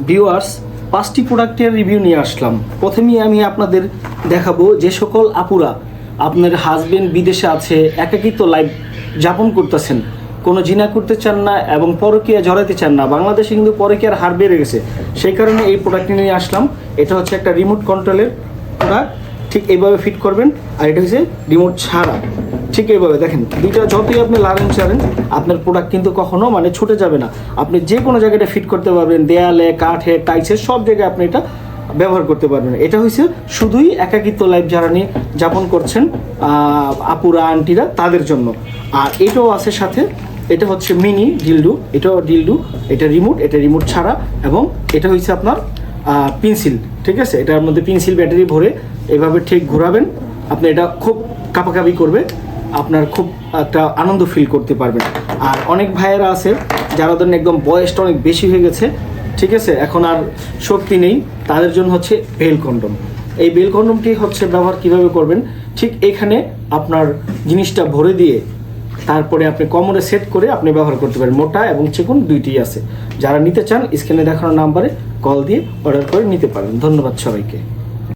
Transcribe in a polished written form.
Viewers, 5টি প্রোডাক্টের review নিয়ে আসলাম। প্রথমেই আমি আপনাদের দেখাবো যে সকল আপুরা আপনার হাজবেন্ড বিদেশে আছে, একাকিত্ব লাইফ যাপন করতেছেন, কোনো জিনা করতে চান না এবং পরকীয়া জড়াতে চান না। বাংলাদেশে কিন্তু পরকীয়ার হার বেড়ে গেছে, সেই কারণে এই প্রোডাক্টটি নিয়ে আসলাম। এটা হচ্ছে একটা রিমোট কন্ট্রোলের প্রোডাক্ট, ঠিক এইভাবে ফিট করবেন। আর এটা হচ্ছে রিমোট ছাড়া, ঠিক এইভাবে দেখেন। দুইটা যতই আপনি লাড়েন ছাড়েন, আপনার প্রোডাক্ট কিন্তু কখনো ছুটে যাবে না। আপনি যে কোনো জায়গাটা ফিট করতে পারবেন, দেয়ালে, কাঠে, টাইসে, সব জায়গায় আপনি এটা ব্যবহার করতে পারবেন। এটা হচ্ছে শুধুই একাকিত্ব লাইফ যারা নিয়ে যাপন করছেন আপুরা আন্টিরা তাদের জন্য। আর এটাও আছে সাথে, এটা হচ্ছে মিনি ডিলডু, এটাও ডিলডু, এটা রিমোট ছাড়া, এবং এটা হচ্ছে আপনার পেন্সিল, ঠিক আছে। এটার মধ্যে পেন্সিল ব্যাটারি ভরে এভাবে ঠিক ঘোরাবেন, আপনি এটা খুব কাঁপাকাঁপি করবে, আপনার খুব একটা আনন্দ ফিল করতে পারবেন। আর অনেক ভাইয়েরা আছে যারা ধরেন একদম বয়সটা অনেক বেশি হয়ে গেছে, ঠিক আছে, এখন আর শক্তি নেই, তাদের জন্য হচ্ছে বেল কন্ডম। এই বেল কন্ডমটি হচ্ছে ব্যবহার কিভাবে করবেন, ঠিক এখানে আপনার জিনিসটা ভরে দিয়ে তারপরে আপনি কোমরে সেট করে আপনি ব্যবহার করতে পারেন। মোটা এবং চিকন দুইটি আছে। যারা নিতে চান স্ক্রিনে দেখানো নাম্বারে কল দিয়ে অর্ডার করে নিতে পারেন। ধন্যবাদ সবাইকে।